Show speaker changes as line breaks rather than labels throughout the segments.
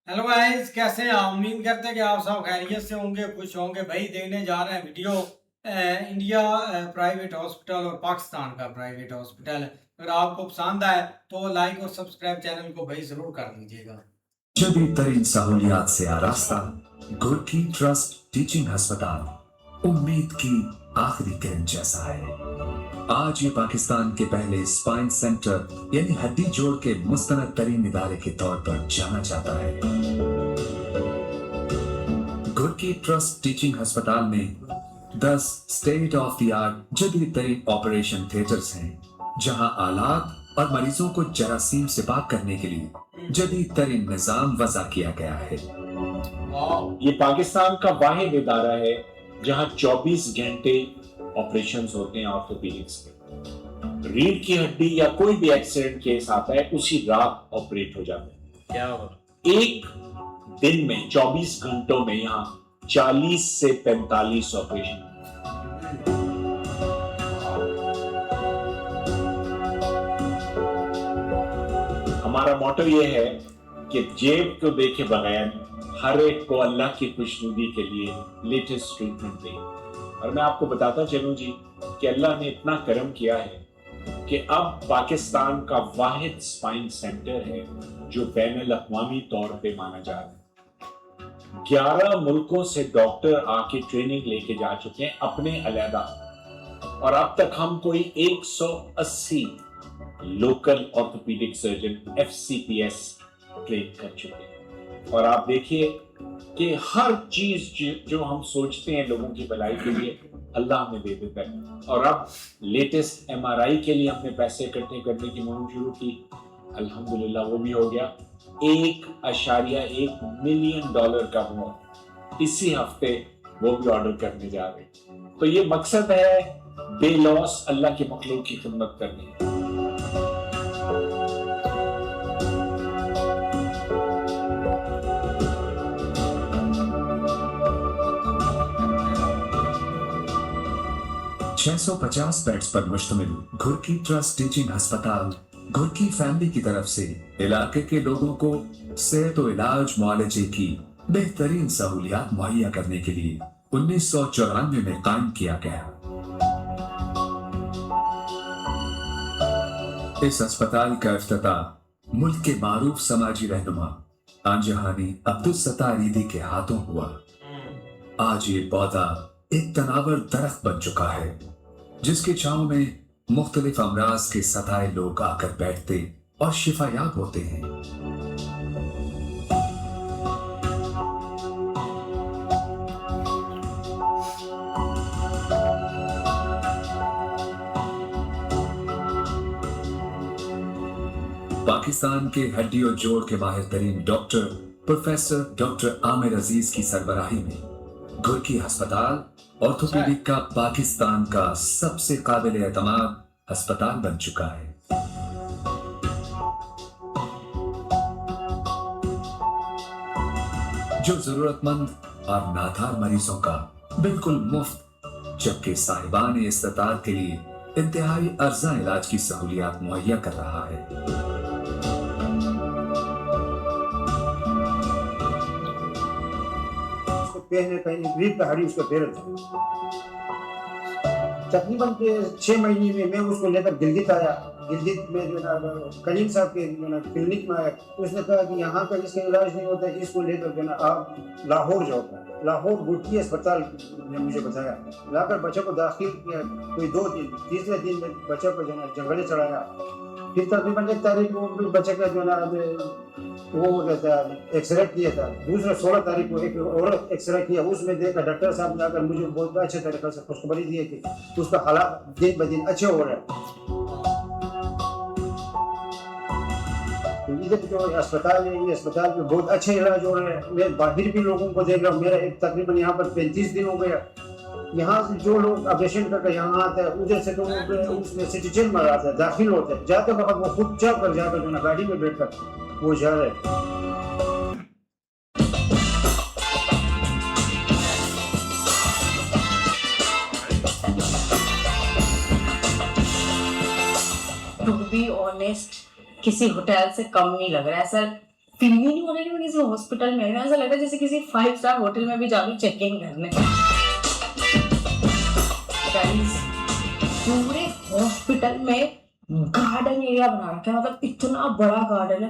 Hello guys, कैसे हैं आप? उम्मीद करते हैं कि आप सब खैरियत से होंगे, खुश होंगे। भाई देखने जा रहे हैं वीडियो इंडिया प्राइवेट हॉस्पिटल और पाकिस्तान का प्राइवेट हॉस्पिटल। अगर आपको पसंद आए तो लाइक और सब्सक्राइब चैनल को भाई जरूर कर दीजिएगा।
जदीद तरीन सहूलियात से आरास्ता गुरकी ट्रस्ट टीचिंग अस्पताल उम्मीद की आखिरी किरण जैसा है। आज ये पाकिस्तान के पहले स्पाइन सेंटर यानी हड्डी जोड़ के मुस्तनद तरीन इदारे के तौर पर जाना जाता है। गुरकी ट्रस्ट टीचिंग अस्पताल में 10 स्टेट ऑफ द आर्ट जदीद तरीन ऑपरेशन थिएटर्स हैं, जहां आलात और मरीजों को जरासीम से पाक करने के लिए जदीद तरीन निजाम वज़ा किया गया है।
ये पाकिस्तान का वाहिद इदारा है जहां 24 घंटे ऑपरेशंस होते हैं ऑर्थोपेडिक्स के। रीढ़ की हड्डी या कोई भी एक्सीडेंट केस आता है उसी रात ऑपरेट हो जाते हैं।
क्या हुआ?
एक दिन में 24 घंटों में यहाँ 40 से 45 ऑपरेशन। हमारा मोटो ये है कि जेब को देखे बगैर हर एक को अल्लाह की खुशनुदी के लिए लेटेस्ट ट्रीटमेंट दें। और मैं आपको बताता चलूं जी कि अल्लाह ने इतना करम किया है कि अब पाकिस्तान का वाहिद स्पाइन सेंटर है जो बैनुल अक़वामी तौर पे माना जा रहा है। 11 मुल्कों से डॉक्टर आके ट्रेनिंग लेके जा चुके हैं अपने अलहदा, और अब तक हम कोई 180 local orthopaedic surgeon FCPS train कर चुके हैं। और आप देखिए कि हर चीज जो हम सोचते हैं लोगों की भलाई के लिए अल्लाह हमें दे देता है। और अब लेटेस्ट MRI के लिए हमने पैसे इकट्ठे करने की मुहिम शुरू की, अल्हम्दुलिल्लाह वो भी हो गया। $1.1 मिलियन का हुआ, इसी हफ्ते वो भी ऑर्डर करने जा रहे हैं। तो ये मकसद है बेलॉस अल्लाह के मखलूक की खिदमत करनी।
छह 650 बेड्स पर मुश्तमिल घुरकी ट्रस्ट टीचिंग अस्पताल घुरकी फैमिली की तरफ से इलाके के लोगों को सेहत और इलाज मुआलजे की बेहतरीन सहूलियात मुहैया करने के लिए 1994 में कायम किया गया। इस अस्पताल का इफ्तिताह मुल्क के मारूफ समाजी रहनुमा आंजहानी अब्दुल सत्तार ईदी के हाथों हुआ। आज ये पौधा एक तनावर दरख्त बन चुका है, जिसकी छांव में मुख्तलिफ अमराज के सताए लोग आकर बैठते और शिफायाब होते हैं। पाकिस्तान के हड्डी और जोड़ के माहिर तरीन डॉक्टर प्रोफेसर डॉक्टर आमिर अजीज की सरबराही में घुरकी अस्पताल ऑर्थोपेडिक का पाकिस्तान का सबसे काबिल एतमाद अस्पताल बन चुका है। जो जरूरतमंद और नादार मरीजों का बिल्कुल मुफ्त, जबकि साहिबान इस्तिताअत के लिए इंतहाई अर्जा इलाज की सहूलियात मुहैया कर रहा है।
पहले रीढ़ का हड्डी उसका फेल था। तकरीबन 6 महीने में मैं उसको लेकर गिलगित आया। गिलगित में जो ना करीम साहब के क्लिनिक में आया। उसने कहा कि यहाँ का इसका इलाज नहीं होता, इसको लेकर जो ना आप लाहौर जाओ। लाहौर गुरकी अस्पताल ने मुझे बताया। लाकर बच्चे को दाखिल किया। कोई 2 दिन, तीसरे दिन में बच्चे को जो ना जंगले चढ़ाया। फिर तकरीबन 1 तारीख को बच्चे का जो ना वो रहता एक्सरे किया था। दूसरा 16 तारीख को एक और एक्सरे किया। उसमें देखा डॉक्टर साहब ने आकर मुझे बहुत अच्छे तरीके से खुशखबरी दी कि उसका हालात दिन ब दिन अच्छे हो रहे हैं। तो इधर जो अस्पताल है, ये अस्पताल में बहुत अच्छे इलाज हो रहे हैं। मैं बाहर भी लोगों को देख रहा हूँ। मेरा एक तकरीबन यहाँ पर 35 दिन हो गया। यहाँ से जो लोग ऑपरेशन करके यहाँ आते हैं, उधर से तो उसमें सिटीजन में आता है, दाखिल होते हैं। जाते वक्त वो खुद चल कर जाकर जो ना गाड़ी में बैठ कर वो जा रहे हैं।
टू बी ऑनेस्ट किसी होटल से कम नहीं लग रहा है सर। फील ही नहीं हो रहा है कि मैं किसी हॉस्पिटल में हूँ। ऐसा लग रहा है जैसे किसी 5 स्टार होटल में भी जाऊँ चेक इन करने। Guys, पूरे हॉस्पिटल में गार्डन एरिया बना रखा है, मतलब इतना बड़ा गार्डन है,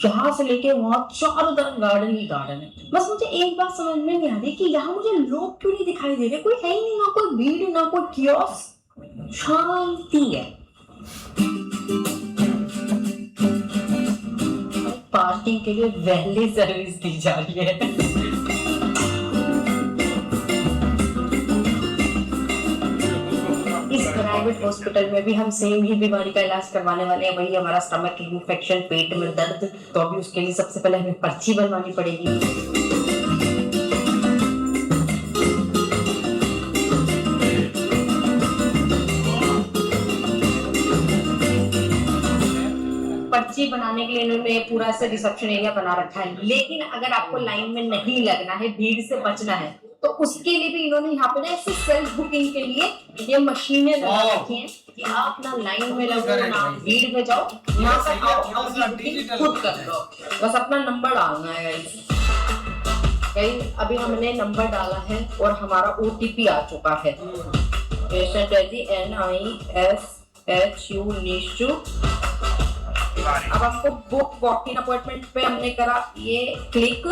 यहाँ से लेके वहां चारों तरफ गार्डन ही गार्डन है। बस मुझे एक बात समझ में नहीं आ रही कि यहाँ मुझे लोग क्यों नहीं दिखाई दे रहे। कोई है ही नहीं, ना कोई भीड़ ना कोई कियोस्क, शांति है। पार्किंग के लिए वैली सर्विस दी जा रही है। इस प्राइवेट हॉस्पिटल में भी हम सेम ही बीमारी का इलाज करवाने वाले हैं, वही हमारा स्टमक इन्फेक्शन, पेट में दर्द। तो अभी उसके लिए सबसे पहले हमें पर्ची बनवानी पड़ेगी। पर्ची बनाने के लिए इन्होंने पूरा से रिसेप्शन एरिया बना रखा है, लेकिन अगर आपको लाइन में नहीं लगना है, भीड़ से बचना है, तो उसके लिए भी इन्होंने यहाँ पे ना ऐसे सेल्फ बुकिंग के लिए ये मशीनें लगा रखी हैं कि आप ना लाइन में लगो ना भीड़ में जाओ, यहाँ पर आओ, अपनी बुकिंग खुद कर लो, बस अपना नंबर डालना है। गाइस अभी हमने नंबर डाला है और हमारा OTP आ चुका है। पेशेंट है जी NISHU निशु। अब आपको बुक वॉक इन अपॉइंटमेंट पे हमने करा ये क्लिक,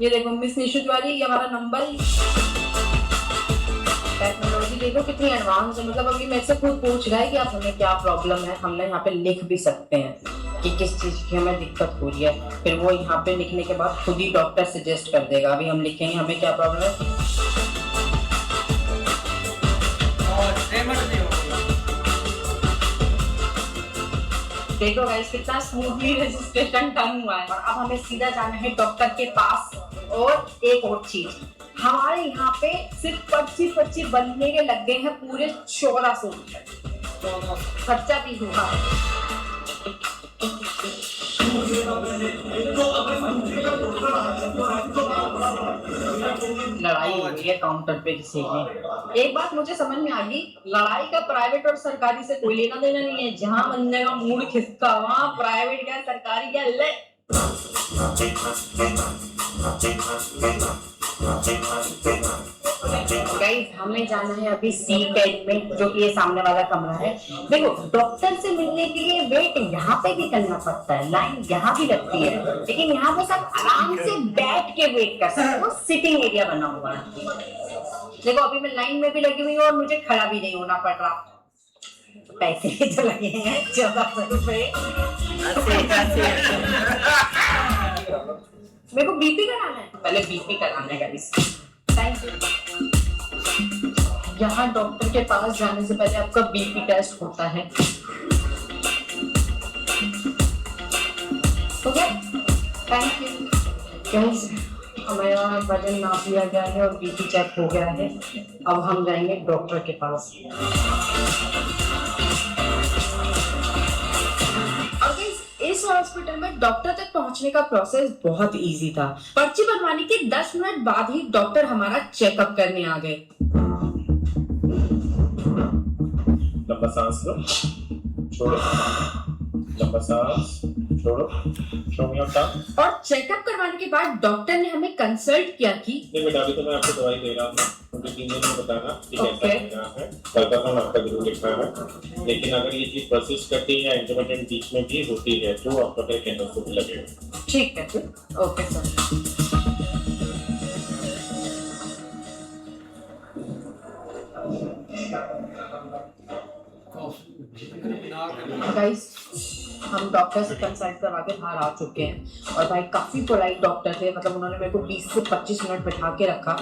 ये देखो मिस निशु तिवारी, ये हमारा नंबर। टेक्नोलॉजी देखो कितनी एडवांस है, मतलब अभी मेरे से खुद पूछ रहा है कि आप हमें क्या प्रॉब्लम है। हमने यहाँ पे लिख भी सकते हैं कि किस चीज की हमें दिक्कत हो रही है, फिर वो यहाँ पे लिखने के बाद खुद ही डॉक्टर सजेस्ट कर देगा। अभी हम लिखेंगे हमें क्या प्रॉब्लम है। देखो गाइस कितना स्मूथली रजिस्ट्रेशन डन हुआ है। और अब हमें सीधा जाना है डॉक्टर के पास। और एक और चीज, हमारे यहाँ पे सिर्फ पर्ची बनने के लग गए हैं पूरे 1400 रुपए, खर्चा भी हुआ है। लड़ाई हो रही है काउंटर पे किसी की। एक बात मुझे समझ में आ गई, लड़ाई का प्राइवेट और सरकारी से कोई लेना देना नहीं है। जहां बंदे का मूड खिसका वहां प्राइवेट क्या सरकारी क्या ले। गाइस हमें जाना है अभी C-टेट में, जो कि ये सामने वाला कमरा है। देखो डॉक्टर से मिलने के लिए वेट यहाँ पे भी करना पड़ता है, लाइन यहाँ भी लगती है, लेकिन यहाँ पे सब आराम से बैठ के वेट कर सकते हो, सिटिंग एरिया बना हुआ है। देखो अभी मैं लाइन में भी लगी हुई हूँ और मुझे खड़ा भी नहीं होना पड़ रहा। पैसे तो लगे हैं 1400 रुपए। मेरे को BP कराना है, पहले BP कराना है गाइस। Thank you. यहाँ डॉक्टर के पास जाने से पहले आपका BP टेस्ट होता है। Okay thank you. गाइस हमारा वजन नाप लिया गया है और BP चेक हो गया है। अब हम जाएंगे डॉक्टर के पास। इस हॉस्पिटल में डॉक्टर तक पहुंचने का प्रोसेस बहुत इजी था। पर्ची बनवाने के 10 मिनट बाद ही डॉक्टर हमारा चेकअप करने आ गए।
लंबा सांस लो, छोड़ो, लंबा सांस छोड़ो, शो मी योर टंग।
और चेकअप करवाने के बाद डॉक्टर ने हमें कंसल्ट किया कि
नहीं बेटा अभी तो मैं आपको दवाई दे रहा हूँ, मुझे 3 दिन में बताना कि कैसा लगना है। अल्ट्रासाउंड आपका जरूर लिखना है, लेकिन अगर ये चीज परसिस्ट करती है, इंटरमिटेंट बीच में भी होती है, तो आपको फिर एंडोस्कोपी लगेगा।
ठीक है फिर ओके सर। गाइस हम डॉक्टर से कंसल्ट करवा के बाहर आ चुके हैं और भाई काफी पोलाइट डॉक्टर थे। मतलब उन्होंने मेरे को 20 से 25 मिनट बैठा के रखा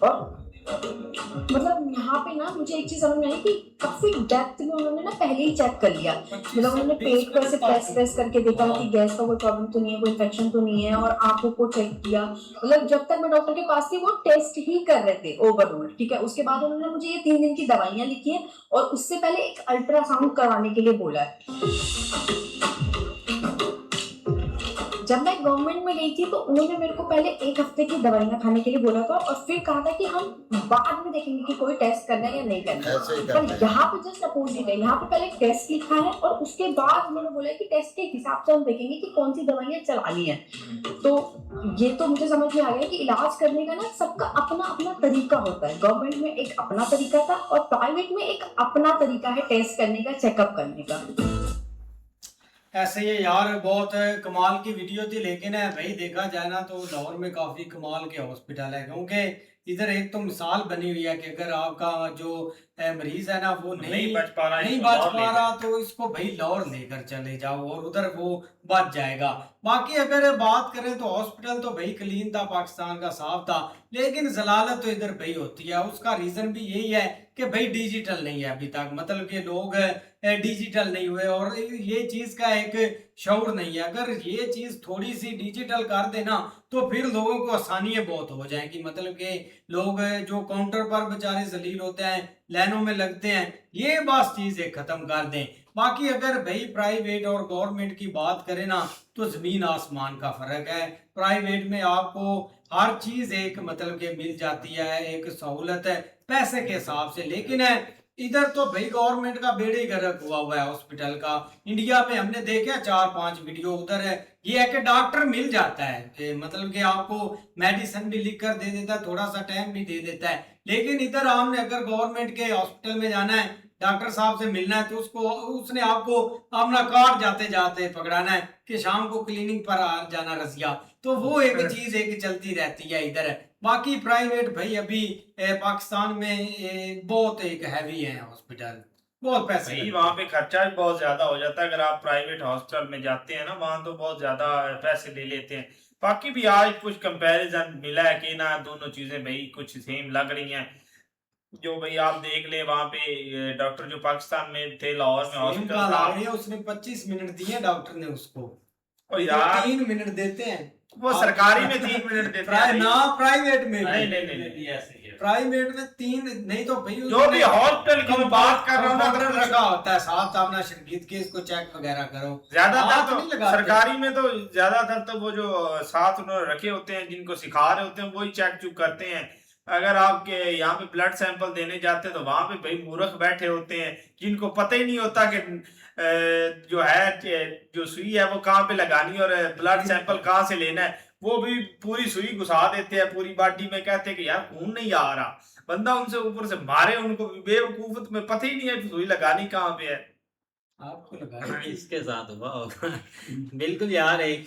और मतलब यहाँ पे ना मुझे एक चीज समझ में आई कि काफी डेप्थ में उन्होंने ना पहले ही चेक कर लिया। मतलब उन्होंने पेट को ऐसे प्रेस करके देखा कि गैस का कोई प्रॉब्लम तो नहीं है, कोई इन्फेक्शन तो नहीं है, और आंखों को चेक किया। मतलब जब तक मैं डॉक्टर के पास थी वो टेस्ट ही कर रहे थे ओवरऑल। ठीक है, उसके बाद उन्होंने मुझे ये 3 दिन की दवाइयां लिखी है और उससे पहले एक अल्ट्रासाउंड करवाने के लिए बोला है। जब मैं गवर्नमेंट में गई थी तो उन्होंने मेरे को पहले 1 हफ्ते की दवाइयाँ खाने के लिए बोला था और फिर कहा था कि हम बाद में देखेंगे कि कोई टेस्ट करना है या नहीं करना है।
ऐसे ही
पर
करते हैं।
यहाँ पे जस्ट अपोजिट है, यहाँ पे पहले टेस्ट लिखा है और उसके बाद उन्होंने बोला है कि टेस्ट के हिसाब से हम देखेंगे कि कौन सी दवाइयाँ चलानी है। तो ये तो मुझे समझ में आ गया कि इलाज करने का ना सबका अपना अपना तरीका होता है। गवर्नमेंट में एक अपना तरीका था और प्राइवेट में एक अपना तरीका है टेस्ट करने का, चेकअप करने का।
ऐसे ये यार बहुत कमाल की वीडियो थी, लेकिन है भाई देखा जाए ना तो लाहौर में काफ़ी कमाल के हॉस्पिटल है, क्योंकि इधर एक तो मिसाल बनी हुई है कि अगर आपका जो मरीज है ना वो नहीं
बच पा रहा है,
नहीं
इसको
बच
लाहौर
पा
ले
रहा तो इसको भाई लाहौर लेकर चले जाओ और उधर वो बच जाएगा। बाकी अगर बात करें तो हॉस्पिटल तो भाई क्लीन था, पाकिस्तान का साफ था, लेकिन जलालत तो इधर भाई होती है। उसका रीजन भी यही है कि भाई डिजिटल नहीं है अभी तक, मतलब कि लोग डिजिटल नहीं हुए और ये चीज का एक शऊर नहीं है। अगर ये चीज थोड़ी सी डिजिटल कर देना तो फिर लोगों को आसानियां बहुत हो जाएंगी, मतलब कि लोग जो काउंटर पर बेचारे जलील होते हैं, लाइनों में लगते हैं, ये बस चीजें खत्म कर दें। बाकी अगर भाई प्राइवेट और गवर्नमेंट की बात करें ना तो जमीन आसमान का फर्क है। प्राइवेट में आपको हर चीज एक मतलब के मिल जाती है, एक सहूलत है पैसे के हिसाब से, लेकिन है इधर तो भाई गवर्नमेंट का बेड़े गर्क हुआ है हॉस्पिटल का। इंडिया में हमने देखा 4-5 वीडियो उधर है, ये है कि डॉक्टर मिल जाता है मतलब कि आपको मेडिसिन भी लिख कर दे देता है, थोड़ा सा टाइम भी दे देता है। लेकिन इधर हमने अगर गवर्नमेंट के हॉस्पिटल में जाना है, डॉक्टर साहब से मिलना है, तो उसने आपको अपना कार्ड जाते जाते पकड़ाना है कि शाम को क्लिनिक पर आ जाना रजिया। तो वो एक चीज एक चलती रहती है इधर। बाकी प्राइवेट भाई अभी पाकिस्तान में बहुत एक हैवी है हॉस्पिटल, बहुत पैसे
भाई
लगते
वहाँ
हैं।
पे खर्चा भी बहुत ज्यादा हो जाता है। अगर आप प्राइवेट हॉस्पिटल में जाते हैं ना, वहाँ तो बहुत ज्यादा पैसे ले लेते हैं। बाकी भी आज कुछ कंपैरिजन मिला है कि ना दोनों चीजें भाई कुछ सेम लग रही हैं। जो भाई आप देख ले वहाँ पे डॉक्टर जो पाकिस्तान में थे लाहौर में
सेम
हॉस्पिटल
का
था,
ला रही है, उसने 25 मिनट दिए डॉक्टर ने उसको,
और
इधर
यार
3 मिनट देते हैं।
वो
आप-
सरकारी में 3 मिनट देते हैं
ना प्राइवेट में
नहीं
भी।
नहीं नहीं ऐसे ही है।
प्राइवेट में 3 नहीं तो भाई
जो भी हॉस्पिटल की मैं बात कर रहा हूँ ना,
कंपाउंडर
तो
लगा होता है साथ, अपना शर्गीद के इसको चेक वगैरह करो।
ज्यादातर
हाथ
तो
नहीं लगाते।
सरकारी में तो ज्यादातर तो वो जो साथ उन्होंने रखे होते हैं जिनको सिखा रहे होते हैं वही चेक चुक करते हैं। अगर आपके यहाँ पे ब्लड सैंपल देने जाते हैं तो वहां पे भाई मूर्ख बैठे होते हैं जिनको पता ही नहीं होता कि जो है जो सुई है वो कहाँ पे लगानी है और ब्लड सैंपल कहाँ से लेना है। वो भी पूरी सुई घुसा देते हैं पूरी बॉडी में, कहते हैं कि यार खून नहीं आ रहा, बंदा उनसे ऊपर से मारे, उनको बेवकूफ में पता ही नहीं है सुई लगानी कहाँ पे है।
आपको लगा
इसके साथ हुआ होगा। बिल्कुल यार, एक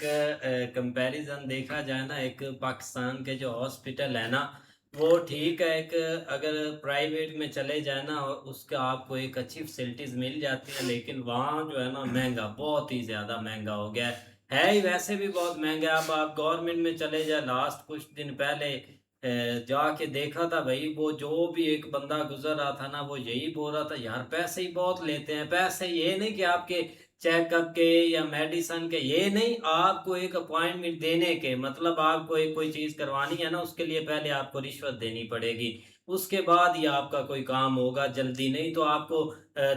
कंपैरिजन देखा जाए ना, एक पाकिस्तान के जो हॉस्पिटल है ना वो ठीक है, एक अगर प्राइवेट में चले जाए ना और उसका आपको एक अच्छी फैसिलिटीज मिल जाती है, लेकिन वहाँ जो है ना महंगा, बहुत ही ज़्यादा महंगा हो गया है ही, वैसे भी बहुत महंगा है। अब आप गवर्नमेंट में चले जाए, लास्ट कुछ दिन पहले जाके देखा था भाई, वो जो भी एक बंदा गुजर रहा था ना वो यही बोल रहा था यार पैसे ही बहुत लेते हैं। पैसे ये नहीं कि आपके चेकअप के या मेडिसिन के, ये नहीं, आपको एक अपॉइंटमेंट देने के, मतलब आपको एक कोई चीज़ करवानी है ना उसके लिए पहले आपको रिश्वत देनी पड़ेगी, उसके बाद ही आपका कोई काम होगा। जल्दी नहीं तो आपको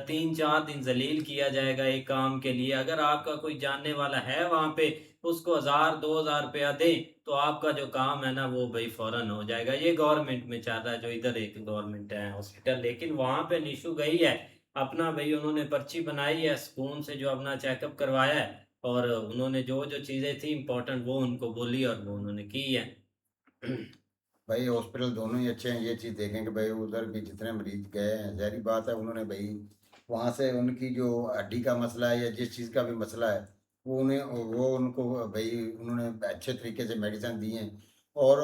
3-4 दिन जलील किया जाएगा एक काम के लिए। अगर आपका कोई जानने वाला है वहाँ पे, उसको 1000-2000 रुपया दें तो आपका जो काम है ना वो भाई फौरन हो जाएगा। ये गवर्नमेंट में चल रहा है, जो इधर एक गवर्नमेंट है हॉस्पिटल। लेकिन वहाँ पे निशु गई है अपना भाई, उन्होंने पर्ची बनाई है सुकून से, जो अपना चेकअप करवाया है, और उन्होंने जो जो चीज़ें थी इम्पोर्टेंट वो उनको बोली और वो उन्होंने की है।
भाई हॉस्पिटल दोनों ही अच्छे हैं। ये चीज़ देखें कि भाई उधर भी जितने मरीज गए हैं, ज़ाहिर बात है उन्होंने भाई वहाँ से उनकी जो हड्डी का मसला है या जिस चीज़ का भी मसला है वो उनको भाई उन्होंने अच्छे तरीके से मेडिसिन दी हैं और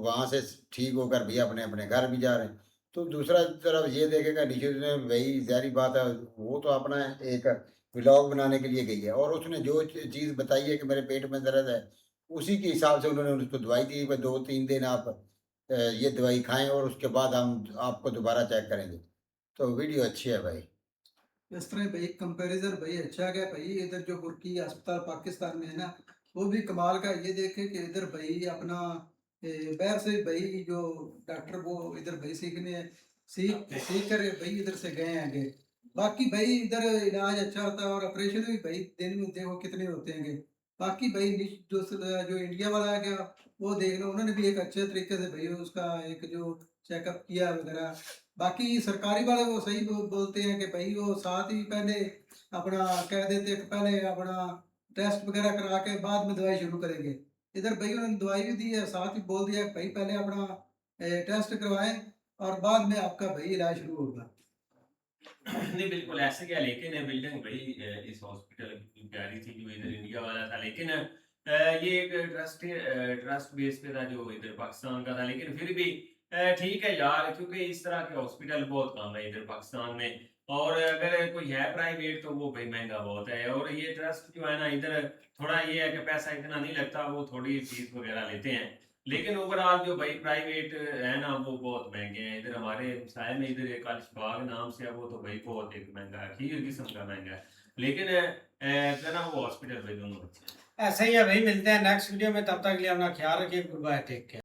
वहाँ से ठीक होकर भी अपने अपने घर भी जा रहे हैं। तो दूसरा तरफ ये देखेगा निशु ने भाई, ज़ाहिर बात है वो तो अपना एक व्लॉग बनाने के लिए गई है और उसने जो चीज़ बताई है कि मेरे पेट में दर्द है, उसी के हिसाब से उन्होंने उसको दवाई दी। 2-3 दिन आप ये दवाई खाएं और उसके बाद हम आपको दोबारा चेक करेंगे। तो वीडियो अच्छी है भाई।
इस तरह भाई कंपैरिजन भाई अच्छा है भाई। इधर जो बुर्की अस्पताल पाकिस्तान में है ना वो भी कमाल का। ये देखे कि इधर भाई अपना बाहर से भाई जो डॉक्टर वो इधर भाई सीख कर भाई इधर से गए हैं आगे। बाकी भाई इधर इलाज अच्छा होता है और ऑपरेशन भी भाई दिन में देखो कितने होते हैं। बाकी भाई जो इंडिया वाला है क्या, वो देख लो, उन्होंने भी एक अच्छे तरीके से भाई उसका एक जो चेकअप किया वगैरह। बाकी सरकारी वाले वो सही बोलते हैं कि भाई वो साथ ही पहले अपना कह देते हैं कि पहले अपना टेस्ट वगैरह करा के बाद में दवाई शुरू करेंगे। इधर भाई उन्होंने दवाई भी दी है, साथ ही बोल दिया कि भाई पहले अपना टेस्ट करवाएं और बाद में आपका भाई इलाज शुरू होगा।
नहीं बिल्कुल ऐसे क्या, लेकिन बिल्डिंग भाई इस हॉस्पिटल की प्यारी थी जो इधर इंडिया वाला था, लेकिन ये एक ट्रस्ट बेस पे था जो इधर पाकिस्तान का था, लेकिन फिर भी ठीक है यार, क्योंकि इस तरह के हॉस्पिटल बहुत कम है इधर पाकिस्तान में, और अगर कोई है प्राइवेट तो वो भाई महंगा बहुत है। और ये ट्रस्ट जो है ना इधर थोड़ा ये है कि पैसा इतना नहीं लगता, वो थोड़ी फीस वगैरह लेते हैं, लेकिन ओवरऑल जो भाई प्राइवेट है ना वो बहुत महंगे हैं। इधर हमारे साइड में इधर एक अलिशबाग नाम से है, वो तो भाई बहुत एक महंगा है, खीर किस्म का महंगा है, लेकिन जो है ना वो हॉस्पिटल भाई दोनों अच्छे हैं।
ऐसे ही है भाई, मिलते हैं नेक्स्ट वीडियो में, तब तक के लिए अपना ख्याल रखिए, गुड बाय, टेक केयर।